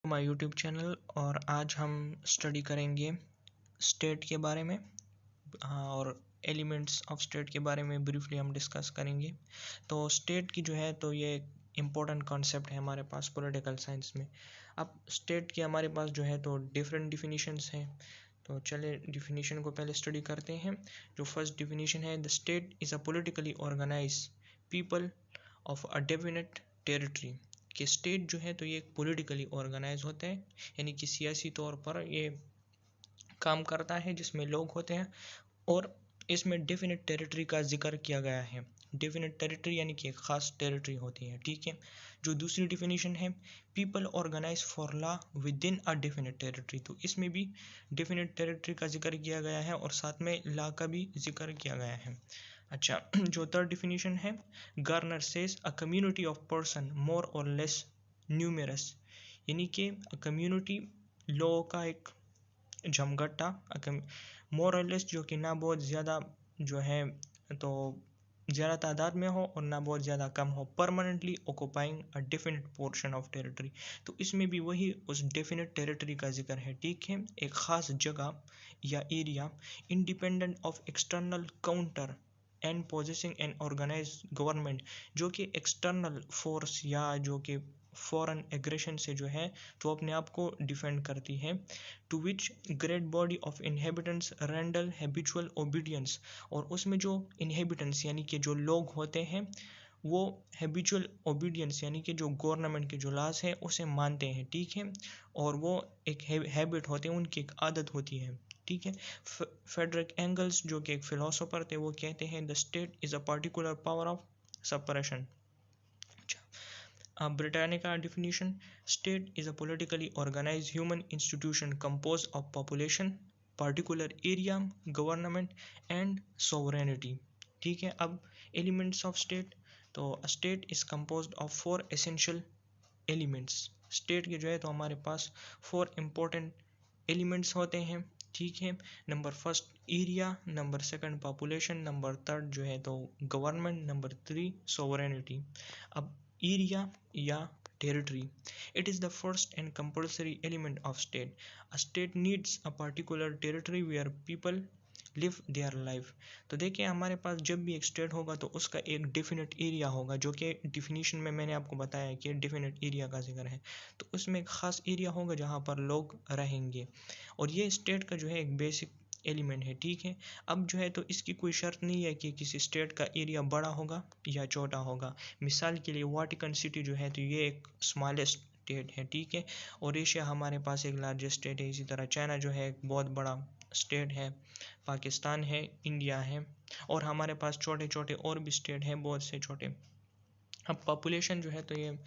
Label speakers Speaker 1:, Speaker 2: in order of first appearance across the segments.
Speaker 1: My YouTube channel. और आज हम स्टडी करेंगे स्टेट के बारे में। और एलिमेंट्स ऑफ स्टेट के बारे में ब्रीफली हम डिस्कस करेंगे। तो स्टेट की जो है तो ये एक इम्पोर्टेंट कॉन्सेप्ट है हमारे पास पॉलिटिकल साइंस में। अब स्टेट की हमारे पास जो है तो डिफरेंट डिफिनीशंस हैं। तो चले डिफिनीशन को पहले स्टडी करते हैं। जो फर्स्ट डिफिनीशन है, the state is a politically organize people of a definite territory. कि स्टेट जो है तो ये पॉलिटिकली ऑर्गेनाइज होते हैं, यानी कि सियासी तौर पर ये काम करता है जिसमें लोग होते हैं। और इसमें डेफिनेट टेरिटरी का जिक्र किया गया है। डेफिनेट टेरिटरी यानी कि एक खास टेरिटरी होती है, ठीक है। जो दूसरी डिफिनीशन है, people organize for law within a definite territory. तो इसमें भी डेफिनेट टेरिटरी का जिक्र किया गया है और साथ में लॉ का भी जिक्र किया गया है। अच्छा, जो थर्ड डिफिनीशन है, Garner says a community of person मोर और लेस न्यूमेरस। यानी कि कम्युनिटी लोगों का एक जमघटा, मोर और लेस जो कि ना बहुत ज़्यादा जो है तो ज़्यादा तादाद में हो और ना बहुत ज़्यादा कम हो, permanently occupying a definite portion of territory. तो इसमें भी वही उस डेफिनेट टेरिटरी का जिक्र है, ठीक है। एक ख़ास जगह या area independent of external counter and possessing an organize government, जो कि एक्सटर्नल फोर्स या जो कि फॉरेन एग्रेशन से जो है तो अपने आप को डिफेंड करती है। To which great body of inhabitants render habitual obedience. और उसमें जो इनहेबिटेंट्स यानी कि जो लोग होते हैं वो हैबिचुअल ओबीडियंस यानी कि जो गवर्नमेंट के जो लॉज है उसे मानते हैं, ठीक है। और वो एक हैबिट होते हैं, उनकी एक आदत होती है, ठीक है। फ्रेडरिक एंगल्स जो कि एक फिलोसोफर थे, वो कहते हैं the state is a particular power of suppression. Britannica definition, state is a politically organized human institution composed of population, particular area, government and sovereignty, ठीक है। अब elements of state, तो state is composed of four essential elements। state के जो है तो हमारे पास four important elements होते हैं, ठीक है। Number first area, number second population, number third जो है तो गवर्नमेंट, नंबर थ्री सोवरेनिटी। अब एरिया या territory, it is the first and compulsory element of state. A state needs a particular territory where people live their life। तो देखिए हमारे पास जब भी एक स्टेट होगा तो उसका एक डेफिनेट एरिया होगा, जो कि डिफिनीशन में मैंने आपको बताया कि डेफिनेट एरिया का जिक्र है। तो उसमें एक ख़ास एरिया होगा जहाँ पर लोग रहेंगे, और ये स्टेट का जो है एक बेसिक एलिमेंट है, ठीक है। अब जो है तो इसकी कोई शर्त नहीं है कि किसी स्टेट का एरिया बड़ा होगा या छोटा होगा। मिसाल के लिए वाटिकन सिटी जो है तो ये एक स्मॉलेस्ट स्टेट है, ठीक है। और एशिया हमारे पास एक लार्जेस्ट स्टेट है। इसी तरह चाइना जो है एक बहुत बड़ा स्टेट है, पाकिस्तान है, इंडिया है, और हमारे पास छोटे छोटे और भी स्टेट हैं, बहुत से छोटे। अब पॉपुलेशन जो है तो ये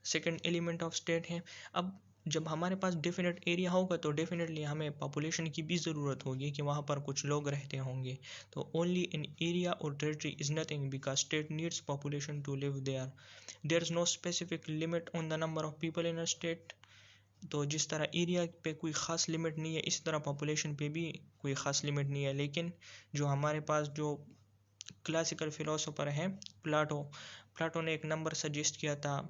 Speaker 1: सेकंड एलिमेंट ऑफ स्टेट है। अब जब हमारे पास डेफिनेट एरिया होगा तो डेफिनेटली हमें पॉपुलेशन की भी ज़रूरत होगी कि वहाँ पर कुछ लोग रहते होंगे। तो ओनली इन एरिया और territory is nothing because state needs population to live there is no specific limit on the number of people in a state. तो जिस तरह एरिया पे कोई ख़ास लिमिट नहीं है, इस तरह पॉपुलेशन पे भी कोई ख़ास लिमिट नहीं है। लेकिन जो हमारे पास जो क्लासिकल फिलोसोफर हैं, प्लाटो ने एक नंबर सजेस्ट किया था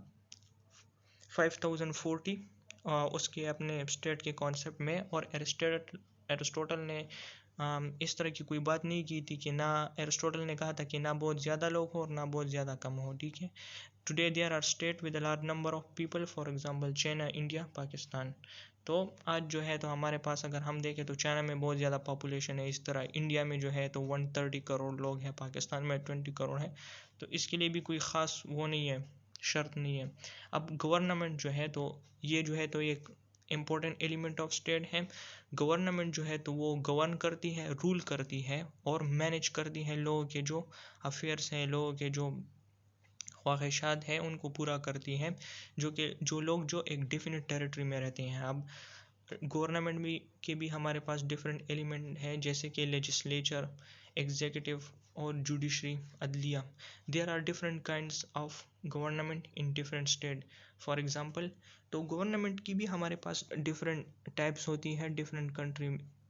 Speaker 1: 5040 उसके अपने स्टेट के कॉन्सेप्ट में। और एरिस्टोटल ने इस तरह की कोई बात नहीं की थी कि ना, एरिस्टोटल ने कहा था कि ना बहुत ज़्यादा लोग हो और ना बहुत ज़्यादा कम हो, ठीक है। Today there are state with a large number of people, for example China, India, Pakistan. तो आज जो है तो हमारे पास अगर हम देखें तो चाइना में बहुत ज़्यादा पॉपुलेशन है, इस तरह इंडिया में जो है तो 130 करोड़ लोग हैं, पाकिस्तान में 20 करोड़ है। तो इसके लिए भी कोई ख़ास वो नहीं है, शर्त नहीं है। अब गवर्नमेंट जो है तो ये जो है तो एक इम्पोर्टेंट एलिमेंट ऑफ स्टेट है। गवर्नमेंट जो है तो वो गवर्न करती है, रूल करती है और मैनेज करती है लोगों के जो अफेयर्स हैं, लोगों के जो ख्वाहिशात हैं उनको पूरा करती है, जो लोग जो एक डेफिनेट टेरिटरी में रहते हैं। अब गवर्नमेंट के भी हमारे पास डिफरेंट एलिमेंट हैं, जैसे कि लेजिस्लेचर, एग्जीक्यूटिव और जुडिशरी, अदलिया। There are different kinds of government in different state. For example, तो गवर्नमेंट की भी हमारे पास डिफरेंट टाइप्स होती हैं डिफरेंट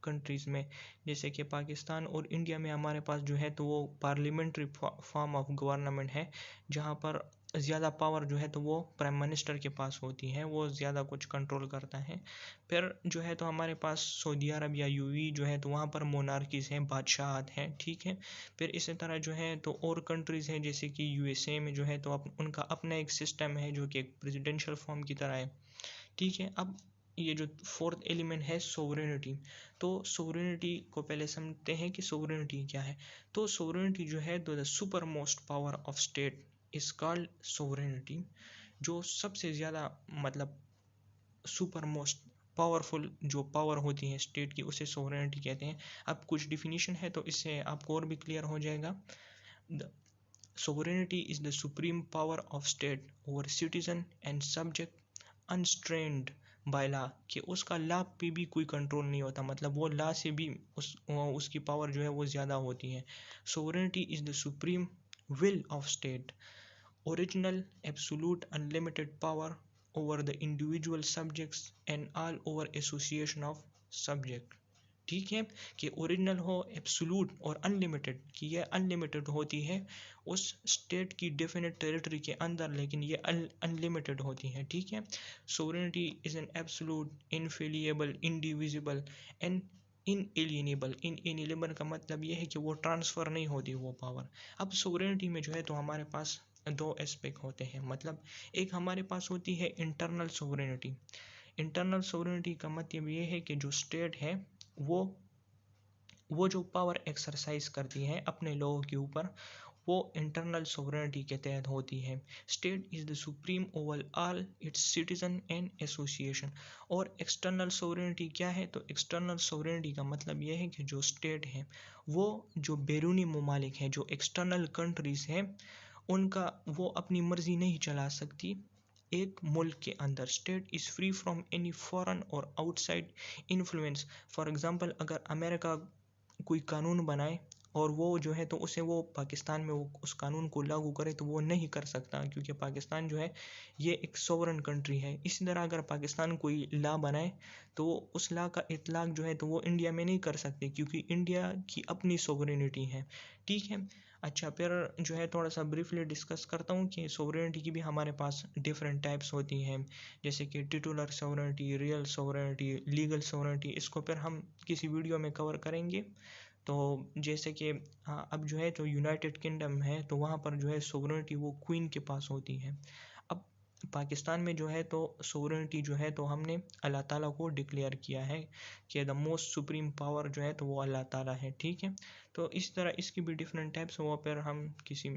Speaker 1: कंट्रीज़ में। जैसे कि पाकिस्तान और इंडिया में हमारे पास जो है तो वो पार्लियामेंट्री फॉर्म ऑफ गवर्नमेंट है, जहाँ पर ज़्यादा पावर जो है तो वो प्राइम मिनिस्टर के पास होती है, वो ज़्यादा कुछ कंट्रोल करता है। फिर जो है तो हमारे पास सऊदी अरब या यूएई जो है तो वहाँ पर मोनार्कीज हैं, बादशाहत हैं, ठीक है। फिर इसी तरह जो है तो और कंट्रीज़ हैं जैसे कि यूएसए में जो है तो उनका अपना एक सिस्टम है जो कि एक प्रेसिडेंशियल फॉर्म की तरह है, ठीक है। अब ये जो फोर्थ एलिमेंट है सोवरेनिटी, तो सोवरेनिटी को पहले समझते हैं कि सोवरेनिटी क्या है। तो सोवरेनिटी जो है the super most power of state is called sovereignty. जो सबसे ज़्यादा मतलब सुपर मोस्ट पावरफुल जो पावर होती है स्टेट की उसे सोवरेनिटी कहते हैं। अब कुछ डिफिनीशन है तो इससे आपको और भी क्लियर हो जाएगा। The sovereignty is the supreme power of state over citizen and subject unrestrained by law, कि उसका लॉ पे भी कोई कंट्रोल नहीं होता, मतलब वो लॉ से भी उसकी पावर जो है वो ज़्यादा होती है। Sovereignty is the supreme will of state, original absolute unlimited power over the individual subjects and all over association of subject, ठीक है। कि ओरिजिनल हो, एब्सोलूट और अनलिमिटेड, कि ये अनलिमिटेड होती है उस स्टेट की डेफिनेट टेरिटरी के अंदर, लेकिन ये अनलिमिटेड होती है, ठीक है। Sovereignty is an absolute infallible indivisible and inalienable. Inalienable का मतलब ये है कि वो ट्रांसफ़र नहीं होती वो पावर। अब सोवरेनिटी में जो है तो हमारे पास दो एस्पेक्ट होते हैं, मतलब एक हमारे पास होती है इंटरनल सोवरेनिटी। इंटरनल सोवरेनिटी का मतलब ये है कि जो स्टेट है वो वो जो पावर एक्सरसाइज करती है अपने लोगों के ऊपर, वो इंटरनल सोवरेनिटी के तहत होती है। State is the supreme over all it's citizen and association. और एक्सटर्नल सोवरेनिटी क्या है, तो एक्सटर्नल सोवरेनिटी का मतलब यह है कि जो स्टेट है वो जो बैरूनी ममालिक हैं, जो एक्सटर्नल कंट्रीज़ हैं, उनका वो अपनी मर्जी नहीं चला सकती एक मुल्क के अंदर। State is free from any foreign और आउटसाइड इन्फ्लुएंस। फॉर एग्जांपल अगर अमेरिका कोई कानून बनाए और वो जो है तो उसे वो पाकिस्तान में वो उस कानून को लागू करे तो वो नहीं कर सकता, क्योंकि पाकिस्तान जो है ये एक सोवरन कंट्री है। इसी तरह अगर पाकिस्तान कोई लॉ बनाए तो उस लॉ का इतलाक जो है तो वो इंडिया में नहीं कर सकते, क्योंकि इंडिया की अपनी सोवरेनिटी है, ठीक है। अच्छा, फिर जो है थोड़ा सा ब्रीफली डिस्कस करता हूँ कि सोवरेनिटी की भी हमारे पास डिफरेंट टाइप्स होती हैं, जैसे कि titular sovereignty, real sovereignty, legal sovereignty. इसको फिर हम किसी वीडियो में कवर करेंगे। तो जैसे कि हाँ, अब जो है तो यूनाइटेड किंगडम है तो वहाँ पर जो है सोवरेनिटी वो क्वीन के पास होती है। अब पाकिस्तान में जो है तो सोवरेनिटी जो है तो हमने अल्लाह ताला को डिक्लेयर किया है कि द मोस्ट सुप्रीम पावर जो है तो वो अल्लाह ताला है, ठीक है। तो इस तरह इसकी भी डिफरेंट टाइप्स वो फिर हम किसी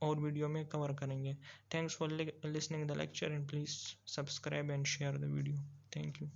Speaker 1: और वीडियो में कवर करेंगे। Thanks for listening the lecture and please subscribe and share the video. Thank you.